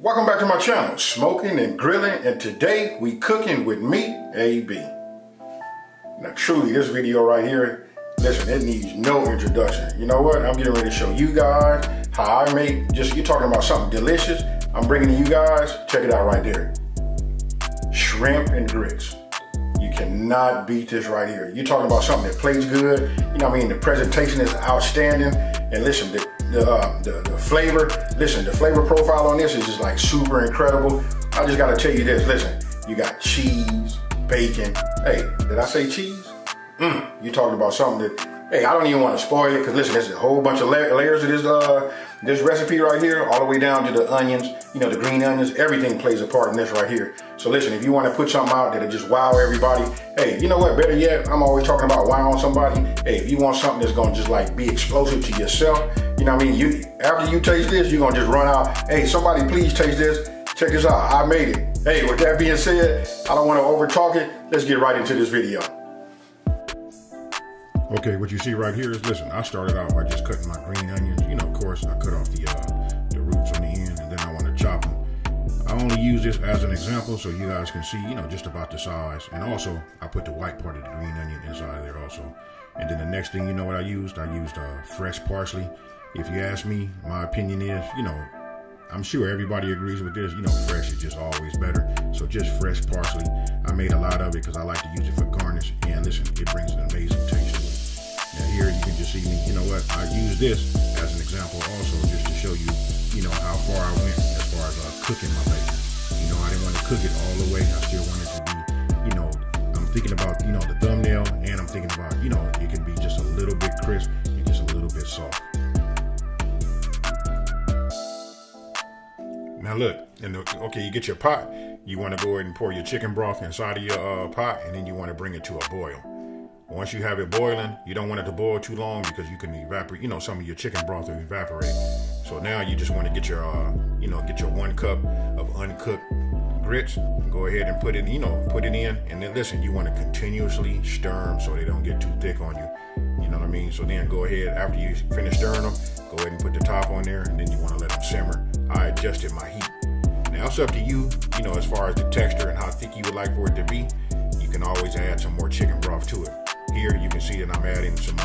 Welcome back to my channel, Smoking and Grilling, and today we cooking with me, AB. Now truly this video right here, listen, it needs no introduction. You know what? I'm getting ready to show you guys how I make, you're talking about something delicious. I'm bringing to you guys, check it out right there. Shrimp and grits. You cannot beat this right here. You're talking about something that plays good. You know what I mean? The presentation is outstanding. And listen, the flavor, listen, the flavor profile on this is just like super incredible. I just gotta tell you this, listen, you got cheese, bacon. Hey, did I say cheese? You're talking about something that, hey, I don't even want to spoil it, because listen, there's a whole bunch of layers of this recipe right here, all the way down to the onions, you know, the green onions, everything plays a part in this right here. So listen, if you want to put something out that'll just wow everybody, hey, you know what, better yet, I'm always talking about wowing somebody. Hey, if you want something that's gonna just like be explosive to yourself, you know what I mean, after you taste this, you're gonna just run out, hey, somebody please taste this, check this out, I made it. Hey, with that being said, I don't want to over talk it, let's get right into this video. Okay, what you see right here is, listen, I started out by just cutting my green onions. You know, of course, I cut off the roots on the end, and then I want to chop them. I only use this as an example so you guys can see, you know, just about the size. And also, I put the white part of the green onion inside there also. And then the next thing, you know what I used? I used fresh parsley. If you ask me, my opinion is, you know, I'm sure everybody agrees with this, you know, fresh is just always better. So just fresh parsley. I made a lot of it because I like to use it for garnish. And listen, it brings an amazing taste to it. Now here you can just see me, you know what, I use this as an example also just to show you, you know, how far I went as far as cooking my bacon. You know, I didn't want to cook it all the way. I still wanted to be, you know, I'm thinking about, you know, the thumbnail, and I'm thinking about, you know, it can be just a little bit crisp and just a little bit soft. Now look, okay, you get your pot, you want to go ahead and pour your chicken broth inside of your pot, and then you want to bring it to a boil. Once you have it boiling, you don't want it to boil too long because you can evaporate, you know, some of your chicken broth will evaporate. So now you just want to get your, you know, get your 1 cup of uncooked grits, go ahead and put it, you know, put it in, and then listen, you want to continuously stir them so they don't get too thick on you. You know what I mean? So then go ahead, after you finish stirring them, go ahead and put the top on there, and then you want to let them simmer. I adjusted my heat. Now it's up to you, you know, as far as the texture and how thick you would like for it to be. You can always add some more chicken broth to it. Here you can see that I'm adding some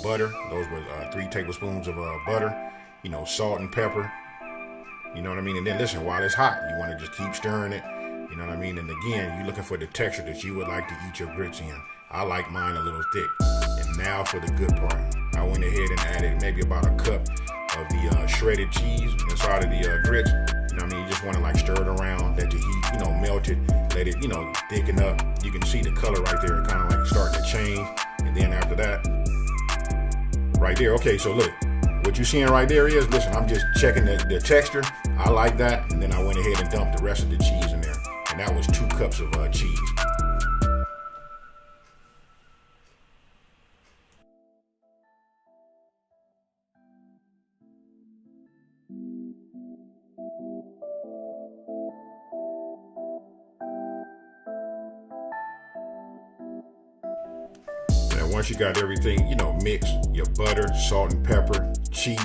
butter. Those were 3 tablespoons of butter, you know, salt and pepper. You know what I mean? And then listen, while it's hot, you want to just keep stirring it. You know what I mean? And again, you're looking for the texture that you would like to eat your grits in. I like mine a little thick. And now for the good part. I went ahead and added maybe about a cup of the shredded cheese inside of the grits. You know what I mean? You just want to like stir it around, let the heat, you know, melt it, let it, you know, thicken up. You can see the color right there, kind of like starting to change. And then after that, right there, okay, so look, what you're seeing right there is, listen, I'm just checking the texture. I like that. And then I went ahead and dumped the rest of the cheese in there. And that was 2 cups of cheese. Once you got everything, you know, mixed, your butter, salt and pepper, cheese,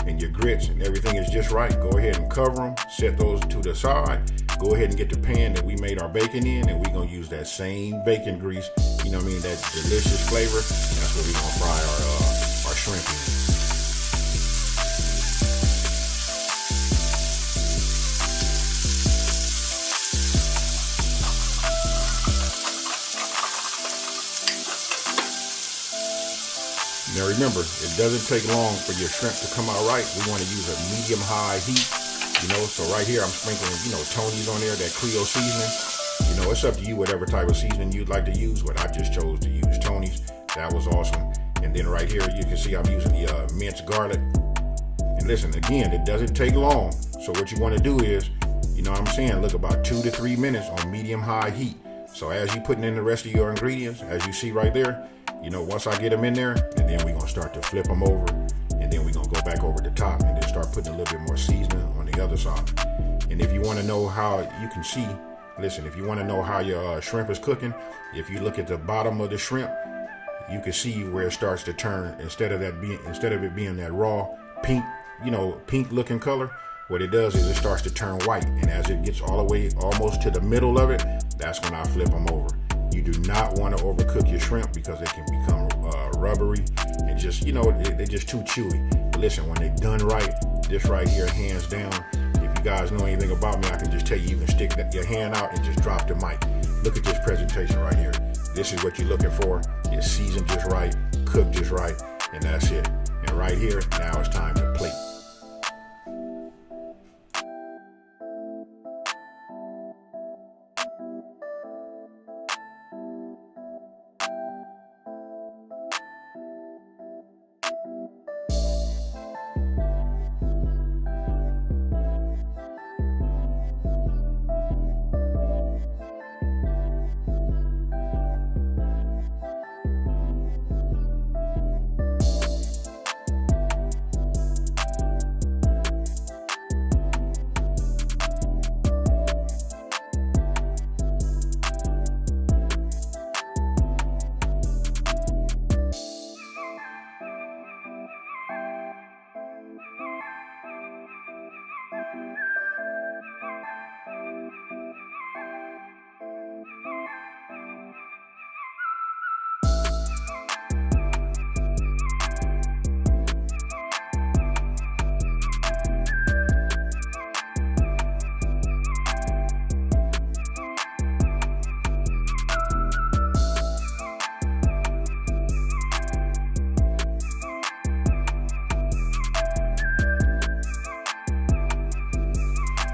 and your grits, and everything is just right, go ahead and cover them, set those to the side, go ahead and get the pan that we made our bacon in, and we're going to use that same bacon grease, you know what I mean, that delicious flavor, and that's what we're going to fry our shrimp in. Now remember, it doesn't take long for your shrimp to come out right. We want to use a medium-high heat, you know. So right here, I'm sprinkling, you know, Tony's on there, that Creole seasoning. You know, it's up to you, whatever type of seasoning you'd like to use, but I just chose to use Tony's. That was awesome. And then right here, you can see I'm using the minced garlic. And listen, again, it doesn't take long. So what you want to do is, you know what I'm saying, look, about 2 to 3 minutes on medium-high heat. So as you're putting in the rest of your ingredients, as you see right there, you know, once I get them in there, and then we're going to start to flip them over, and then we're going to go back over the top and then start putting a little bit more seasoning on the other side. And if you want to know how, you can see, listen, if you want to know how your shrimp is cooking, if you look at the bottom of the shrimp, you can see where it starts to turn, instead of it being that raw pink, you know, pink looking color, what it does is it starts to turn white. And as it gets all the way almost to the middle of it, that's when I flip them over. You do not want to overcook your shrimp because they can become rubbery and just, they're just too chewy. But listen, when they're done right, this right here, hands down, if you guys know anything about me, I can just tell you, you can stick your hand out and just drop the mic. Look at this presentation right here. This is what you're looking for. It's seasoned just right, cooked just right, and that's it. And right here, now it's time to plate.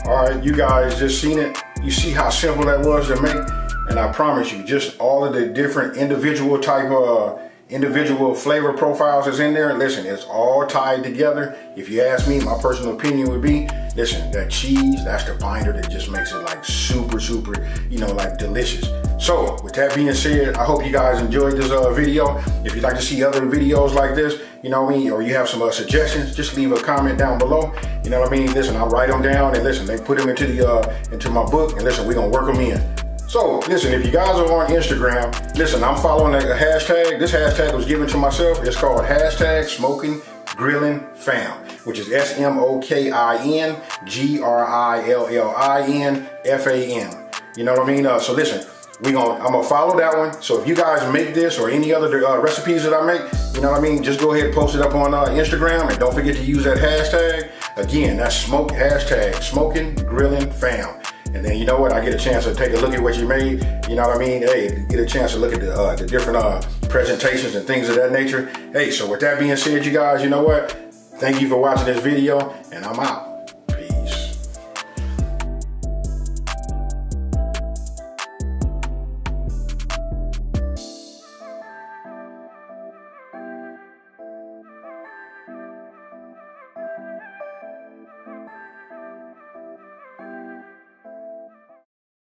All right, you guys just seen it. You see how simple that was to make? And I promise you, just all of the different individual flavor profiles that's in there, listen, it's all tied together. If you ask me, my personal opinion would be, listen, that cheese, that's the binder that just makes it like super, like delicious. So with that being said, I hope you guys enjoyed this video. If you'd like to see other videos like this, or you have some suggestions, just leave a comment down below. Listen, I'll write them down and listen, they put them into my book, and listen, we're gonna work them in. So listen, if you guys are on Instagram, listen, I'm following a hashtag. This hashtag was given to myself. It's called hashtag Smoking Grillin Fam, which is SMOKINGRILLINFAM. You know what I mean? So listen, I'm gonna follow that one. So if you guys make this or any other recipes that I make, just go ahead and post it up on Instagram, and don't forget to use that hashtag. Again, that's hashtag Smoking Grillin Fam. And then I get a chance to take a look at what you made. Hey, get a chance to look at the different presentations and things of that nature. Hey, so with that being said, you guys, Thank you for watching this video, and I'm out.